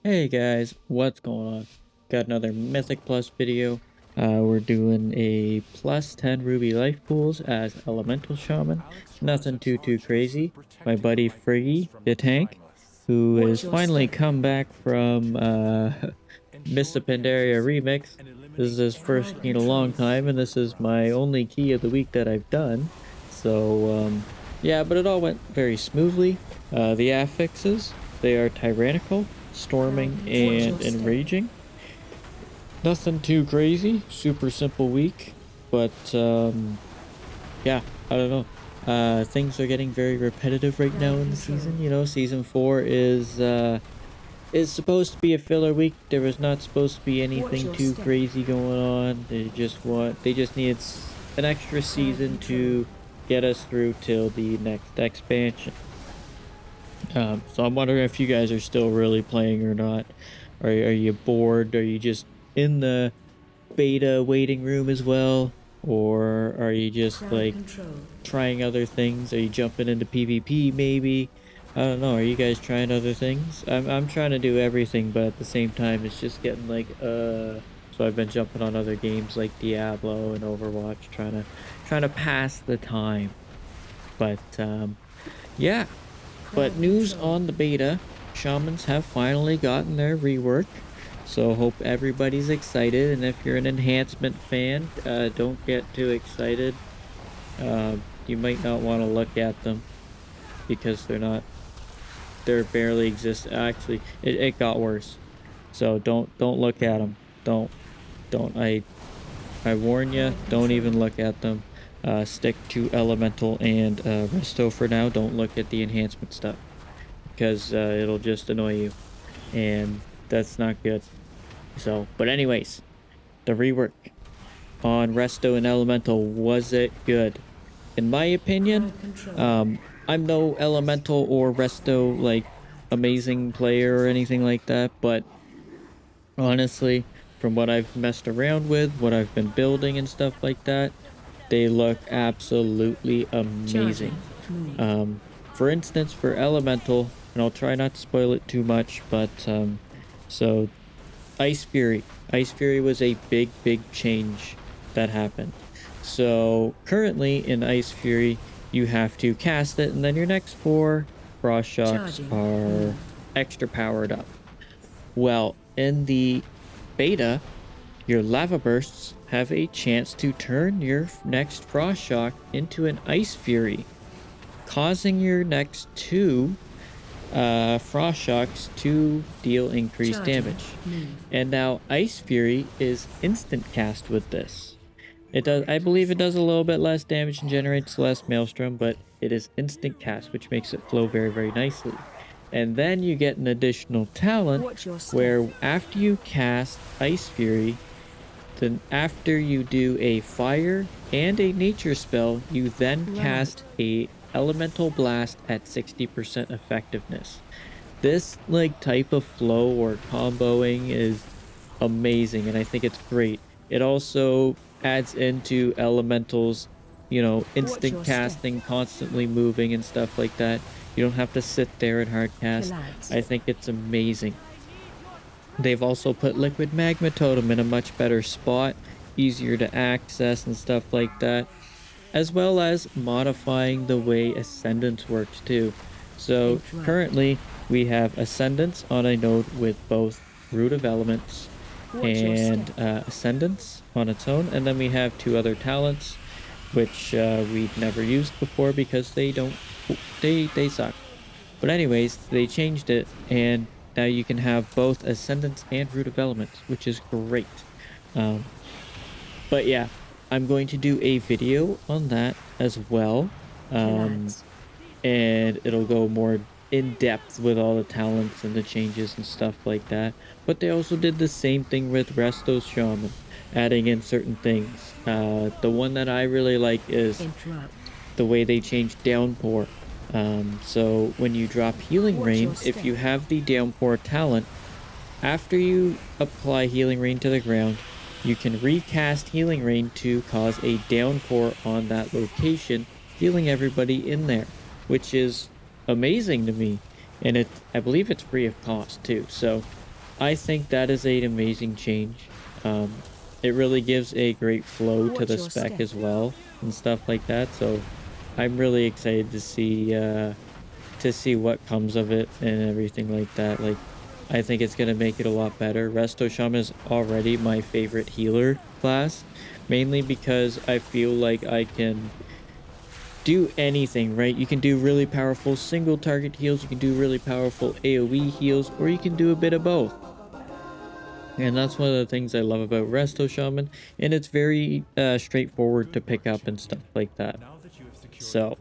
Hey guys, what's going on? Got another Mythic Plus video. We're doing a plus 10 ruby life pools as Elemental Shaman. Nothing too crazy. My buddy Friggy, the tank, who has finally come back from Mr. Pandaria Remix. This is his first key in a long time, and this is my only key of the week that I've done. So, yeah, but it all went very smoothly. The affixes, they are tyrannical, storming, and enraging. Nothing too crazy, super simple week, but yeah, I don't know. Things are getting very repetitive right now in the season. You know, season 4 is supposed to be a filler week. There was not supposed to be anything too crazy going on. They just needed an extra season to get us through till the next expansion. So I'm wondering if you guys are still really playing or not. Are you bored? Are you just in the beta waiting room as well? Or are you just like trying other things? Are you jumping into PvP maybe? I don't know. Are you guys trying other things? I'm trying to do everything, but at the same time it's just getting like so I've been jumping on other games like Diablo and Overwatch trying to pass the time. But yeah. But news on the beta, shamans have finally gotten their rework, so hope everybody's excited. And if you're an enhancement fan, don't get too excited. You might not want to look at them because they're barely exist. Actually, it got worse. So don't look at them. Don't. I warn you, don't even look at them. Stick to Elemental and Resto for now. Don't look at the enhancement stuff because it'll just annoy you, and that's not good. So, but anyways, the rework on Resto and Elemental, was it good? In my opinion, I'm no Elemental or Resto like amazing player or anything like that, but honestly, from what I've messed around with, what I've been building and stuff like that, they look absolutely amazing. For instance, for Elemental, and I'll try not to spoil it too much, but so Ice Fury. Ice Fury was a big change that happened. So currently in Ice Fury, you have to cast it, and then your next 4 Frost Shocks are extra powered up. Well, in the beta, your lava bursts have a chance to turn your next Frost Shock into an Ice Fury, causing your next 2 Frost Shocks to deal increased damage. And now Ice Fury is instant cast with this. It does, I believe it does a little bit less damage and generates less Maelstrom, but it is instant cast, which makes it flow very nicely. And then you get an additional talent where after you cast Ice Fury, then after you do a fire and a nature spell, you then cast a elemental blast at 60% effectiveness. This like type of flow or comboing is amazing, and I think it's great. It also adds into elementals, you know, instant casting, constantly moving and stuff like that. You don't have to sit there and hard cast. I think it's amazing. They've also put Liquid Magma Totem in a much better spot, easier to access and stuff like that, as well as modifying the way Ascendance works too. So currently we have Ascendance on a node with both Root of Elements and Ascendance on its own, and then we have 2 other talents which we've never used before because they suck. But anyways, they changed it, and now you can have both Ascendance and Root of Elements, which is great. But yeah, I'm going to do a video on that as well. And it'll go more in depth with all the talents and the changes and stuff like that. But they also did the same thing with Resto's Shaman, adding in certain things. The one that I really like is the way they changed Downpour. So when you drop Healing Rain, if you have the Downpour talent, after you apply Healing Rain to the ground, you can recast Healing Rain to cause a downpour on that location, healing everybody in there, which is amazing to me. And I believe it's free of cost too. So I think that is an amazing change. It really gives a great flow to Watch the your spec step. as well and stuff like that. So I'm really excited to see what comes of it and everything like that. Like, I think it's gonna make it a lot better. Resto Shaman is already my favorite healer class, mainly because I feel like I can do anything, right? You can do really powerful single target heals, you can do really powerful AoE heals, or you can do a bit of both. And that's one of the things I love about Resto Shaman, and it's very straightforward to pick up and stuff like that. So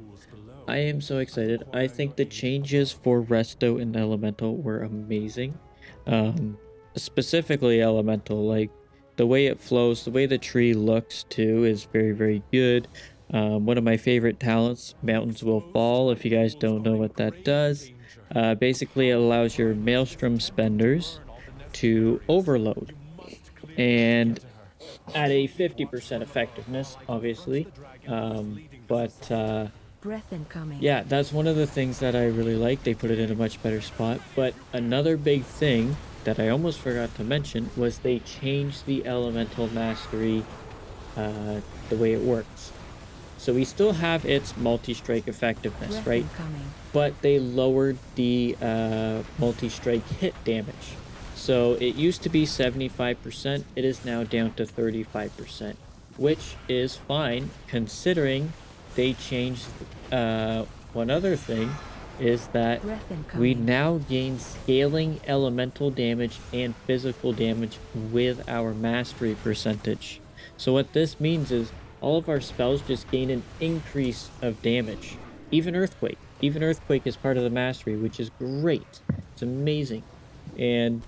I am so excited. I think the changes for Resto and Elemental were amazing. Um, Specifically Elemental, like the way it flows, the way the tree looks too is very, very good. One of my favorite talents, Mountains Will Fall. If you guys don't know what that does, basically it allows your Maelstrom spenders to overload and at a 50% effectiveness, obviously. But Breath incoming. Yeah, that's one of the things that I really like. They put it in a much better spot. But another big thing that I almost forgot to mention was they changed the elemental mastery, the way it works. So we still have its multi-strike effectiveness, Breath right? incoming. But they lowered the multi-strike hit damage. So it used to be 75%, it is now down to 35%, which is fine considering they changed one other thing is that Breath we incoming. now gain scaling elemental damage and physical damage with our mastery percentage. So what this means is all of our spells just gain an increase of damage. Even Earthquake. Even Earthquake is part of the mastery, which is great. It's amazing. And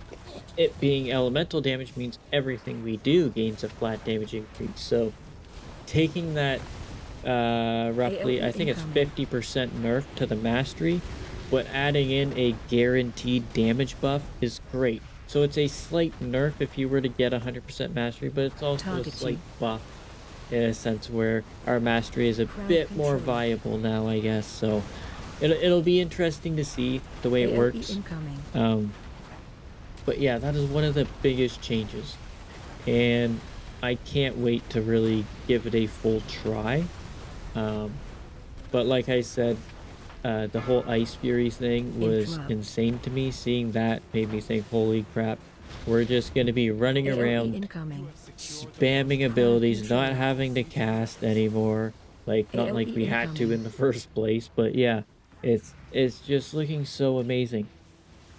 it being elemental damage means everything we do gains a flat damage increase. So taking that roughly, I AoE think it's incoming. 50% nerf to the mastery, but adding in a guaranteed damage buff is great. So it's a slight nerf if you were to get 100% mastery, but it's also a slight Targeting. buff in a sense where our mastery is a Crowd bit more control. viable now, I guess. So it'll be interesting to see the way it AoE works. incoming. But yeah, that is one of the biggest changes, and I can't wait to really give it a full try. Um, but like I said, the whole Ice Fury thing was Interrupt. insane to me. Seeing that made me think, holy crap, we're just gonna be running AoE around incoming. spamming Crowd abilities, not control. having to cast anymore. Like not like AoE we had to incoming. in the first place, but yeah, it's just looking so amazing.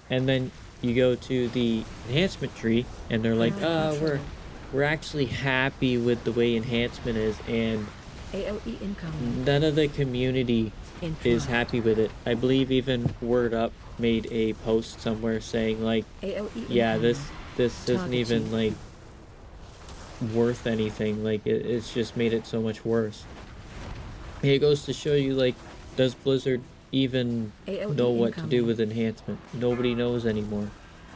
And then you go to the enhancement tree and they're like, Crowd control. we're actually happy with the way enhancement is, and AoE incoming. none of the community is Interrupt. happy with it. I believe even Word Up made a post somewhere saying like, AoE yeah, incoming. this isn't even Targeting. like worth anything. Like it's just made it so much worse. It goes to show you, like, does Blizzard even know AoE what to do incoming. with enhancement? Nobody knows anymore.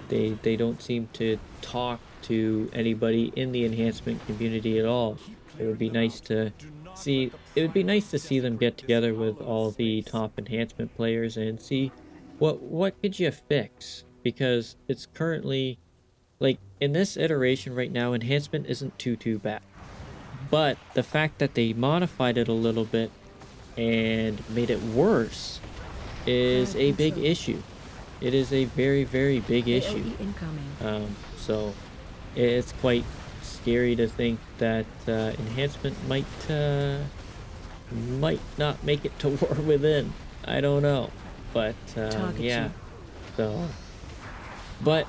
They don't seem to talk to anybody in the enhancement community at all. It would be nice to it would be nice to see them get together with all the top enhancement players and see what could you fix? Because it's currently like in this iteration right now, enhancement isn't too bad. But the fact that they modified it a little bit and made it worse is Crowd a big control. issue. It is a very, very big issue. AoE incoming. So it's quite scary to think that enhancement might not make it to War Within. I don't know, but yeah. Targeting. So, but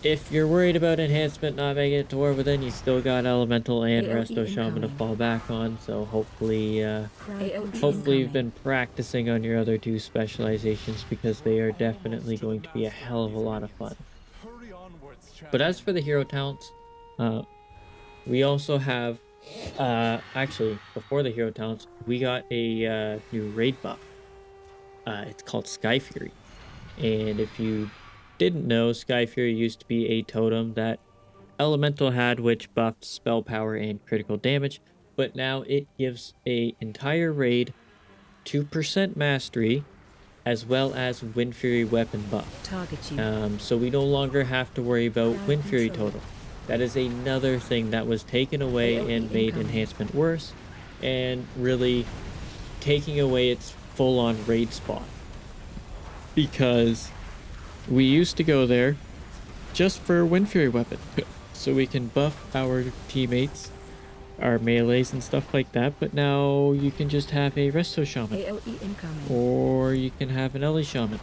if you're worried about enhancement not making it to War Within, you still got Elemental and AoE Resto Shaman to incoming. fall back on. So Crowd AoE hopefully you've incoming. been practicing on your other two specializations because they are definitely going to be a hell of a lot of fun. But as for the hero talents, uh, we also have, actually, before the hero talents, we got a new raid buff. It's called Sky Fury. And if you didn't know, Sky Fury used to be a totem that Elemental had, which buffed spell power and critical damage, but now it gives a entire raid 2% mastery as well as Wind Fury weapon buff. Target you. So we no longer have to worry about Crowd Wind Fury control. totem. That is another thing that was taken away AoE and made incoming. Enhancement worse, and really taking away its full-on raid spot. Because we used to go there just for Wind Fury weapon, so we can buff our teammates, our melees and stuff like that, but now you can just have a Resto Shaman, AoE incoming. or you can have an Ellie Shaman.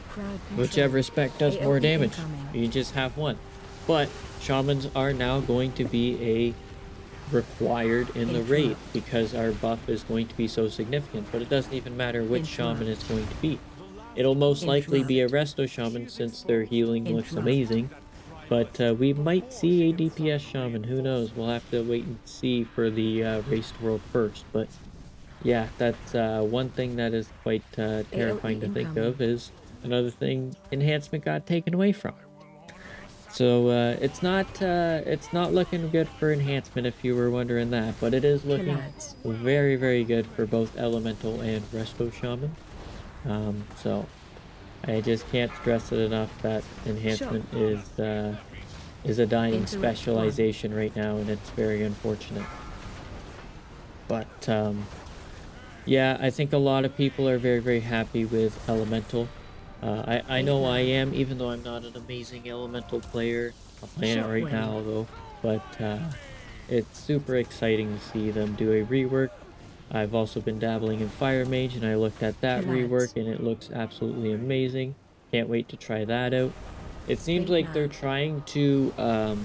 Crowd control. Whichever spec does more AoE damage. incoming. You just have one. But shamans are now going to be a required in the raid because our buff is going to be so significant. But it doesn't even matter which shaman it's going to be. It'll most likely be a Resto Shaman since their healing looks amazing. But we might see a DPS Shaman. Who knows? We'll have to wait and see for the race world first. But yeah, that's one thing that is quite terrifying to think of, is another thing Enhancement got taken away from. So it's not looking good for Enhancement if you were wondering that, but it is looking very, very good for both Elemental and Resto Shaman. So I just can't stress it enough that Enhancement is a dying specialization right now, and it's very unfortunate. But yeah, I think a lot of people are very, very happy with Elemental. I know I am, even though I'm not an amazing Elemental player. I'm playing it right now, though. But it's super exciting to see them do a rework. I've also been dabbling in Fire Mage, and I looked at that rework, and it looks absolutely amazing. Can't wait to try that out. It seems like they're trying to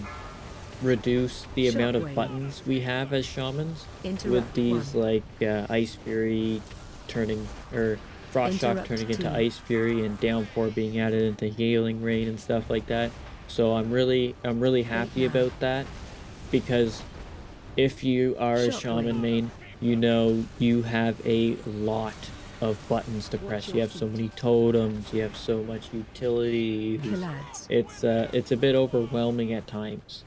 reduce the amount of buttons we have as shamans with these like Ice Fury turning, or Frost Shock turning into Ice Fury, and Downpour being added into Healing Rain and stuff like that. So I'm really happy about that, because if you are a shaman main, you know you have a lot of buttons to press. You have so many totems, you have so much utility. It's a bit overwhelming at times.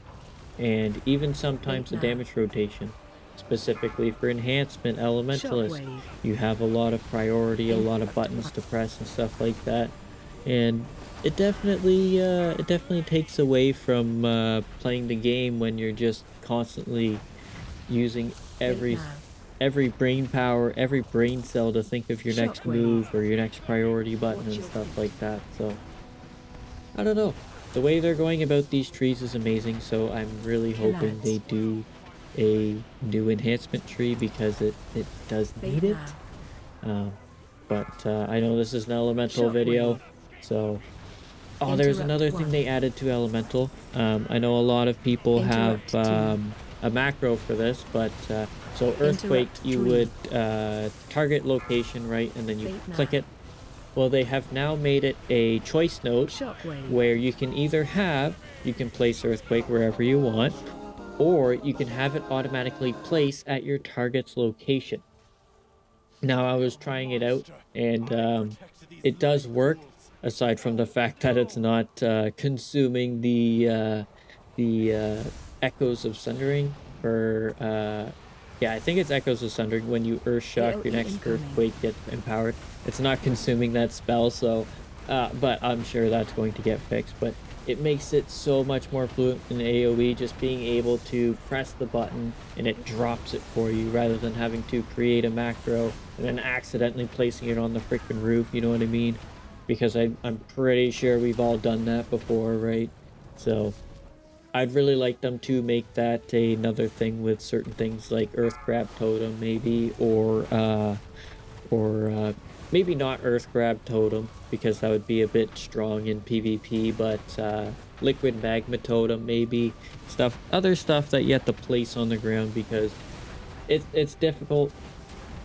And even sometimes the damage rotation, specifically for Enhancement Elementalist, you have a lot of priority, a lot of buttons to press and stuff like that. And it definitely takes away from playing the game when you're just constantly using every brain power, every brain cell to think of your next move or your next priority button and stuff like that. So I don't know. The way they're going about these trees is amazing, so I'm really hoping they do a new enhancement tree, because it does need it. But I know this is an elemental video, so... Oh, there's another thing they added to Elemental. I know a lot of people have a macro for this, but so Earthquake, you would target location, right, and then you click it. Well, they have now made it a choice node where you can either you can place Earthquake wherever you want, or you can have it automatically place at your target's location. Now, I was trying it out, and it does work, aside from the fact that it's not consuming the Echoes of Sundering for yeah, I think it's Echoes of Sundering. When you Earth Shock, your next Earthquake gets empowered. It's not consuming that spell, so but I'm sure that's going to get fixed. But it makes it so much more fluent in AoE, just being able to press the button and it drops it for you, rather than having to create a macro and then accidentally placing it on the freaking roof, you know what I mean? Because I'm pretty sure we've all done that before, right? So I'd really like them to make that another thing with certain things like Earth Grab Totem, maybe, or maybe not Earth Grab Totem, because that would be a bit strong in PvP, but Liquid Magma Totem, maybe, other stuff that you have to place on the ground, because it's difficult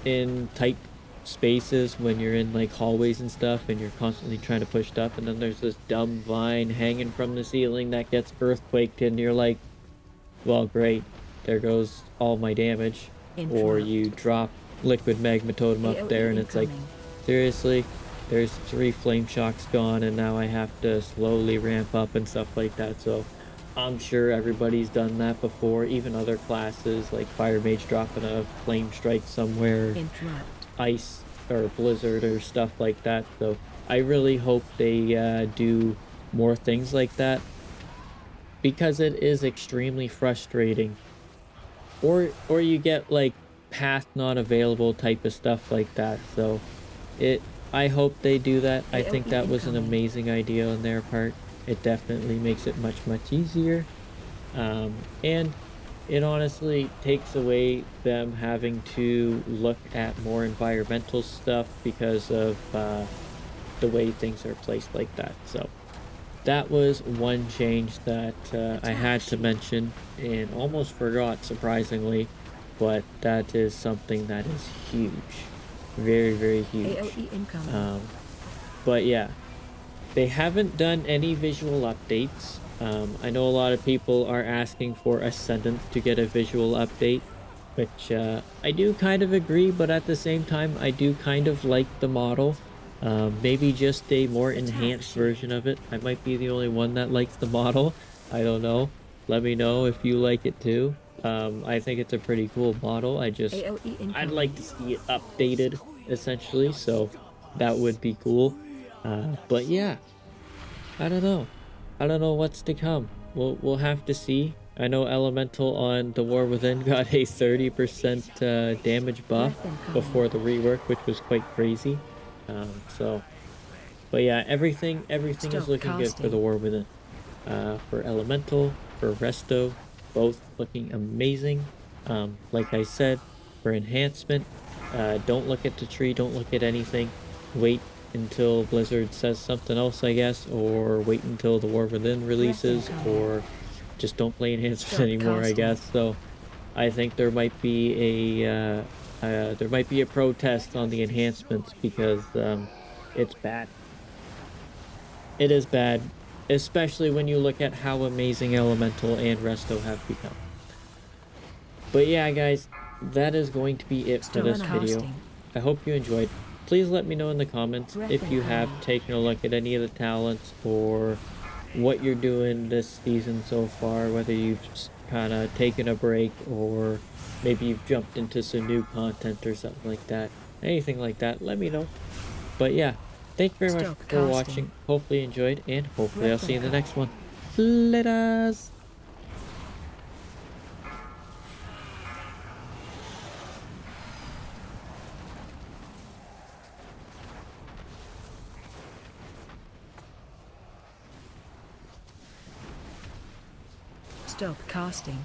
in tight spaces when you're in like hallways and stuff, and you're constantly trying to push stuff, and then there's this dumb vine hanging from the ceiling that gets earthquaked, and you're like, well, great, there goes all my damage. Or you drop Liquid Magma Totem up there, and it's like, seriously, there's 3 Flame Shocks gone, and now I have to slowly ramp up and stuff like that. So I'm sure everybody's done that before, even other classes like Fire Mage dropping a Flame Strike somewhere, Ice or Blizzard or stuff like that. So I really hope they do more things like that because it is extremely frustrating. Or you get like path not available type of stuff like that. So it I hope they do that. I think AOE that was an incoming. amazing idea on their part. It definitely makes it much easier. And it honestly takes away them having to look at more environmental stuff because of the way things are placed like that. So that was one change that I Attack had to sheet. mention and almost forgot, surprisingly, but that is something that is huge. Very huge. AOE incoming. But yeah, they haven't done any visual updates. I know a lot of people are asking for Ascendance to get a visual update, which I do kind of agree, but at the same time, I do kind of like the model. Maybe just a more Attack enhanced sheet. version of it. I might be the only one that likes the model. I don't know. Let me know if you like it too. I think it's a pretty cool model. AOE I'd like incoming. to see it updated, essentially, so that would be cool. But yeah, I don't know. I don't know what's to come. We'll have to see. I know Elemental on the War Within got a 30% damage buff Breath incoming. before the rework, which was quite crazy. So, but yeah, everything is Stop looking good for the casting. War Within. For Elemental, for Resto, both looking amazing. Like I said, for Enhancement, don't look at the tree, don't look at anything. Wait until Blizzard says something else, I guess, or wait until the War Within Breath releases, incoming. or just don't play Enhancement Stop anymore, I casting. guess. So I think there might be a protest on the enhancements because it's bad. It is bad, especially when you look at how amazing Elemental and Resto have become. But yeah, guys, that is going to be it for Stop this video. casting. I hope you enjoyed. Please let me know in the comments Breath if you have incoming. taken a look at any of the talents or what you're doing this season so far, whether you've kind of taken a break or maybe you've jumped into some new content or something like that. Anything like that, let me know. But yeah, thank you very much Stop for casting. watching. Hopefully you enjoyed, and hopefully I'll Breath see you in the next incoming. one. Laters! Stop casting.